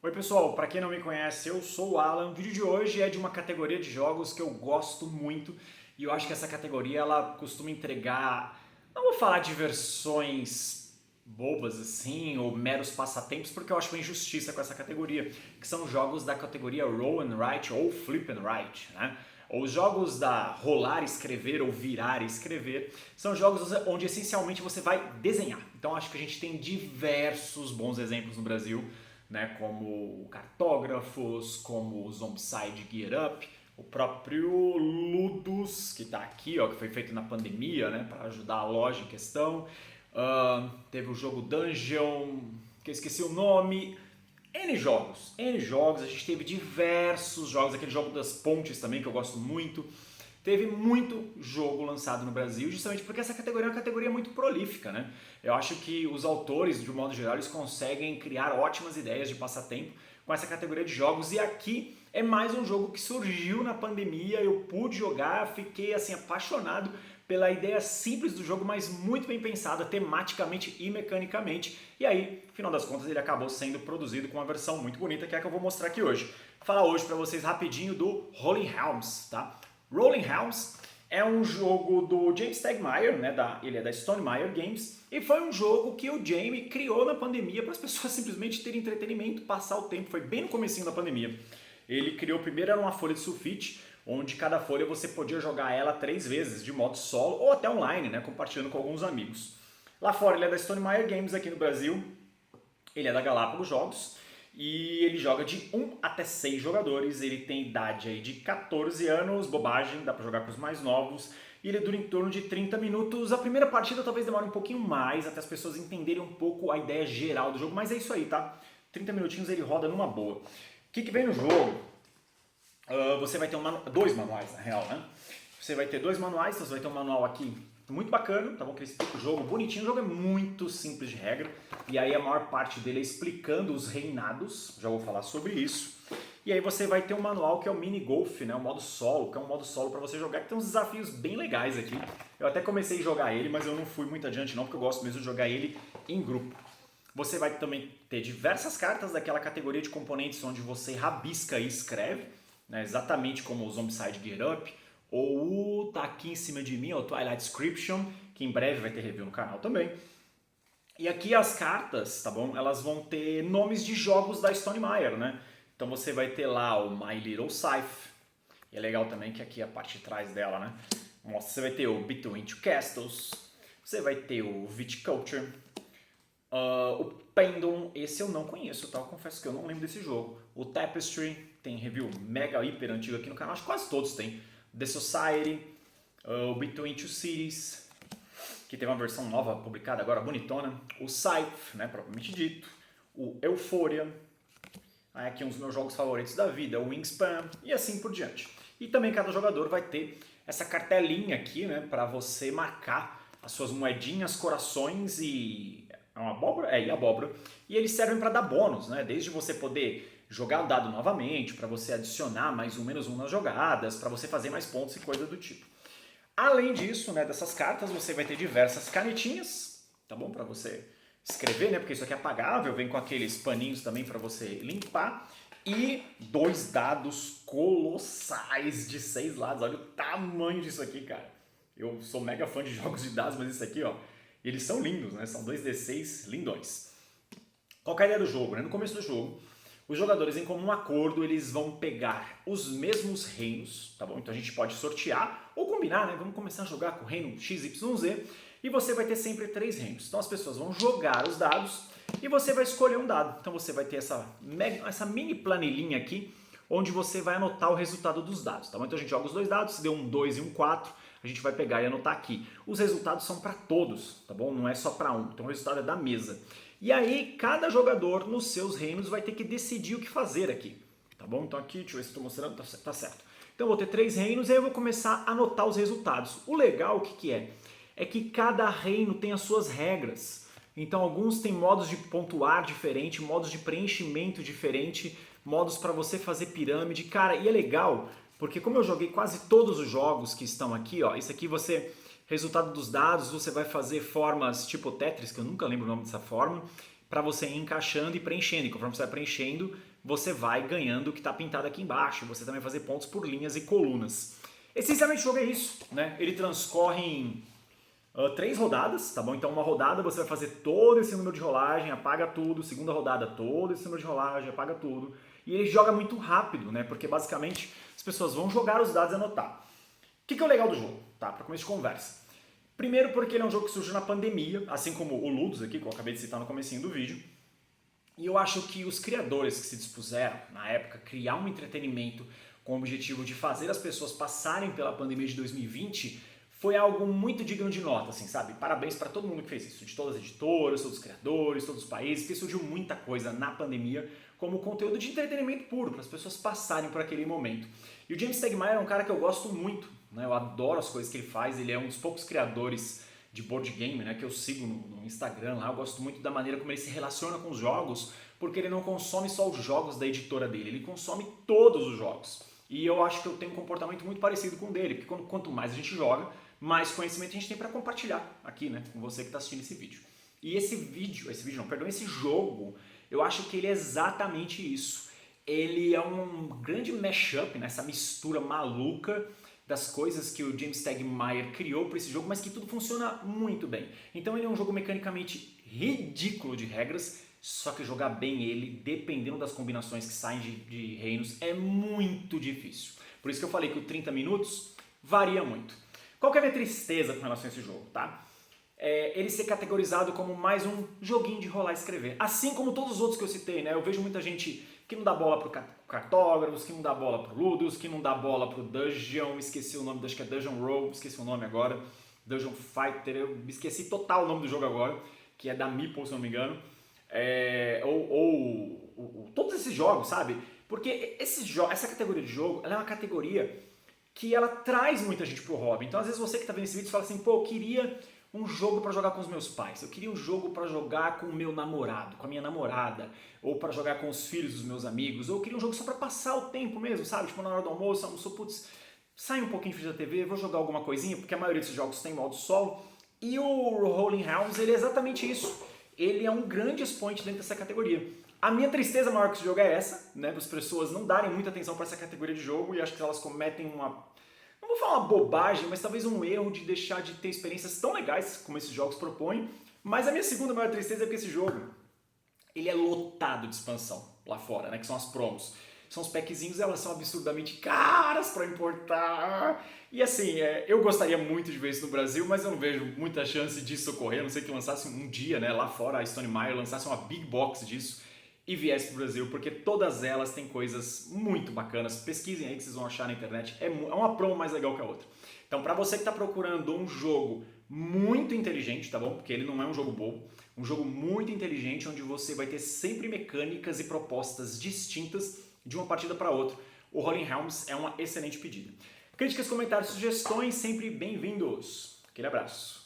Oi pessoal, para quem não me conhece, eu sou o Alan. O vídeo de hoje é de uma categoria de jogos que eu gosto muito e eu acho que essa categoria ela costuma entregar, não vou falar diversões bobas assim ou meros passatempos, porque eu acho uma injustiça com essa categoria, que são jogos da categoria Roll and Write ou Flip and Write, né? Os jogos da rolar, escrever ou virar e escrever são jogos onde essencialmente você vai desenhar. Então acho que a gente tem diversos bons exemplos no Brasil, né, como Cartógrafos, como o Zombicide Gear Up, o próprio Ludus, que está aqui, ó, que foi feito na pandemia, né, para ajudar a loja em questão. Teve o jogo Dungeon, que eu esqueci o nome. N jogos, a gente teve diversos jogos, aquele jogo das pontes também, que eu gosto muito. Teve muito jogo lançado no Brasil, justamente porque essa categoria é uma categoria muito prolífica, né? Eu acho que os autores, de um modo geral, eles conseguem criar ótimas ideias de passatempo com essa categoria de jogos. E aqui é mais um jogo que surgiu na pandemia, eu pude jogar, fiquei assim apaixonado pela ideia simples do jogo, mas muito bem pensada tematicamente e mecanicamente. E aí, no final das contas, ele acabou sendo produzido com uma versão muito bonita, que é a que eu vou mostrar aqui hoje. Vou falar hoje para vocês rapidinho do Rolling Realms, tá? Rolling Realms é um jogo do James Stegmaier, né, ele é da Stonemaier Games, e foi um jogo que o Jamie criou na pandemia para as pessoas simplesmente terem entretenimento, passar o tempo, foi bem no comecinho da pandemia. Ele criou primeiro era uma folha de sulfite, onde cada folha você podia jogar ela 3 vezes, de modo solo ou até online, né, compartilhando com alguns amigos. Lá fora ele é da Stonemaier Games, aqui no Brasil ele é da Galápagos Jogos, e ele joga de 1 até 6 jogadores, ele tem idade aí de 14 anos, bobagem, dá pra jogar com os mais novos, e ele dura em torno de 30 minutos. A primeira partida talvez demore um pouquinho mais, até as pessoas entenderem um pouco a ideia geral do jogo, mas é isso aí, tá? 30 minutinhos ele roda numa boa. O que vem no jogo? Você vai ter dois manuais, na real, né? Você vai ter 2 manuais, então você vai ter um manual aqui muito bacana, tá bom? Que ele explica o jogo bonitinho. O jogo é muito simples de regra, e aí a maior parte dele é explicando os reinados, já vou falar sobre isso. E aí você vai ter um manual que é o Mini Golf, né? O modo solo, que é um modo solo para você jogar, que tem uns desafios bem legais aqui. Eu até comecei a jogar ele, mas eu não fui muito adiante não, porque eu gosto mesmo de jogar ele em grupo. Você vai também ter diversas cartas daquela categoria de componentes onde você rabisca e escreve, né? Exatamente como o Zombicide Gear Up, ou tá aqui em cima de mim, o Twilight Inscription, que em breve vai ter review no canal também. E aqui as cartas, tá bom? Elas vão ter nomes de jogos da Stonemaier, né? Então você vai ter lá o My Little Scythe. E é legal também que aqui a parte de trás dela, né? Mostra, você vai ter o Between Two Castles, você vai ter o Viticulture, o Pendulum, esse eu não conheço, tá? Eu confesso que eu não lembro desse jogo. O Tapestry, tem review mega hiper antigo aqui no canal, acho que quase todos tem. The Society, o Between Two Cities, que teve uma versão nova publicada agora, bonitona. O Scythe, né, propriamente dito. O Euphoria. Aí aqui um dos meus jogos favoritos da vida, o Wingspan, e assim por diante. E também cada jogador vai ter essa cartelinha aqui, né, para você marcar as suas moedinhas, corações e uma abóbora, e abóbora. E eles servem para dar bônus, né, desde você poder jogar o dado novamente, para você adicionar mais um menos um nas jogadas, para você fazer mais pontos e coisa do tipo. Além disso, né, dessas cartas, você vai ter diversas canetinhas, tá bom? Para você escrever, né? Porque isso aqui é apagável, vem com aqueles paninhos também para você limpar. E 2 dados colossais de 6 lados. Olha o tamanho disso aqui, cara. Eu sou mega fã de jogos de dados, mas isso aqui, ó, eles são lindos, né? São 2d6 lindões. Qual que é a ideia do jogo, né? No começo do jogo, os jogadores em comum acordo, eles vão pegar os mesmos reinos, tá bom? Então a gente pode sortear ou combinar, né? Vamos começar a jogar com o reino XYZ e você vai ter sempre 3 reinos. Então as pessoas vão jogar os dados e você vai escolher um dado. Então você vai ter essa mini planilhinha aqui, onde você vai anotar o resultado dos dados, tá bom? Então a gente joga os 2 dados, se deu um 2 e um 4, a gente vai pegar e anotar aqui. Os resultados são para todos, tá bom? Não é só para um, então o resultado é da mesa. E aí, cada jogador nos seus reinos vai ter que decidir o que fazer aqui, tá bom? Então aqui, deixa eu ver se estou mostrando, tá certo. Então eu vou ter 3 reinos e aí eu vou começar a anotar os resultados. O legal, o que é? É que cada reino tem as suas regras. Então alguns têm modos de pontuar diferente, modos de preenchimento diferente, modos para você fazer pirâmide. Cara, e é legal, porque como eu joguei quase todos os jogos que estão aqui, ó, isso aqui resultado dos dados, você vai fazer formas tipo Tetris, que eu nunca lembro o nome dessa forma, para você ir encaixando e preenchendo. E conforme você vai preenchendo, você vai ganhando o que está pintado aqui embaixo. Você também vai fazer pontos por linhas e colunas. Essencialmente o jogo é isso, né? Ele transcorre em 3 rodadas, tá bom? Então uma rodada você vai fazer todo esse número de rolagem, apaga tudo. Segunda rodada, todo esse número de rolagem, apaga tudo. E ele joga muito rápido, né? Porque basicamente as pessoas vão jogar os dados e anotar. O que é o legal do jogo, tá? Para começo de conversa. Primeiro porque ele é um jogo que surgiu na pandemia, assim como o Ludus aqui, que eu acabei de citar no comecinho do vídeo. E eu acho que os criadores que se dispuseram, na época, criar um entretenimento com o objetivo de fazer as pessoas passarem pela pandemia de 2020 foi algo muito digno de nota, assim, sabe? Parabéns para todo mundo que fez isso, de todas as editoras, todos os criadores, todos os países, porque surgiu muita coisa na pandemia como conteúdo de entretenimento puro, para as pessoas passarem por aquele momento. E o James Stegmaier é um cara que eu gosto muito, né? Eu adoro as coisas que ele faz, ele é um dos poucos criadores de board game, né, que eu sigo no Instagram lá. Eu gosto muito da maneira como ele se relaciona com os jogos, porque ele não consome só os jogos da editora dele, ele consome todos os jogos. E eu acho que eu tenho um comportamento muito parecido com o dele, porque quanto mais a gente joga, mais conhecimento a gente tem para compartilhar aqui, né, com você que está assistindo esse vídeo. E esse jogo, eu acho que ele é exatamente isso. Ele é um grande mashup, né, essa mistura maluca das coisas que o James Stegmaier criou para esse jogo, mas que tudo funciona muito bem. Então ele é um jogo mecanicamente ridículo de regras, só que jogar bem ele, dependendo das combinações que saem de reinos, é muito difícil. Por isso que eu falei que o 30 minutos varia muito. Qual que é a minha tristeza com relação a esse jogo, tá? Ele ser categorizado como mais um joguinho de rolar e escrever. Assim como todos os outros que eu citei, né? Eu vejo muita gente que não dá bola pro Cartógrafos, que não dá bola pro Ludus, que não dá bola pro Dungeon, esqueci o nome, acho que é Dungeon Roll, esqueci o nome agora, Dungeon Fighter, eu esqueci total o nome do jogo agora, que é da Meeple, se não me engano, todos esses jogos, sabe? Porque essa categoria de jogo, ela é uma categoria que ela traz muita gente pro hobby. Então às vezes você que tá vendo esse vídeo fala assim, pô, eu queria um jogo para jogar com os meus pais, eu queria um jogo para jogar com o meu namorado, com a minha namorada, ou para jogar com os filhos dos meus amigos, ou eu queria um jogo só para passar o tempo mesmo, sabe? Tipo na hora do almoço, almoço, putz, sai um pouquinho da TV, vou jogar alguma coisinha, porque a maioria desses jogos tem modo solo. E o Rolling Realms, ele é exatamente isso. Ele é um grande expoente dentro dessa categoria. A minha tristeza maior com esse jogo é essa, né? As pessoas não darem muita atenção para essa categoria de jogo e acho que elas cometem não vou falar uma bobagem, mas talvez um erro de deixar de ter experiências tão legais como esses jogos propõem. Mas a minha segunda maior tristeza é que esse jogo, ele é lotado de expansão lá fora, né? Que são as promos. São os packzinhos, elas são absurdamente caras para importar. E assim, eu gostaria muito de ver isso no Brasil, mas eu não vejo muita chance disso ocorrer. A não ser que lançasse um dia, né, lá fora, a Stone Meyer lançasse uma big box disso e viesse pro Brasil, porque todas elas têm coisas muito bacanas. Pesquisem aí que vocês vão achar na internet. É uma promo mais legal que a outra. Então, para você que está procurando um jogo muito inteligente, tá bom? Porque ele não é um jogo bobo. Um jogo muito inteligente, onde você vai ter sempre mecânicas e propostas distintas de uma partida para outra. O Rolling Realms é uma excelente pedida. Críticas, comentários, sugestões, sempre bem-vindos. Aquele abraço.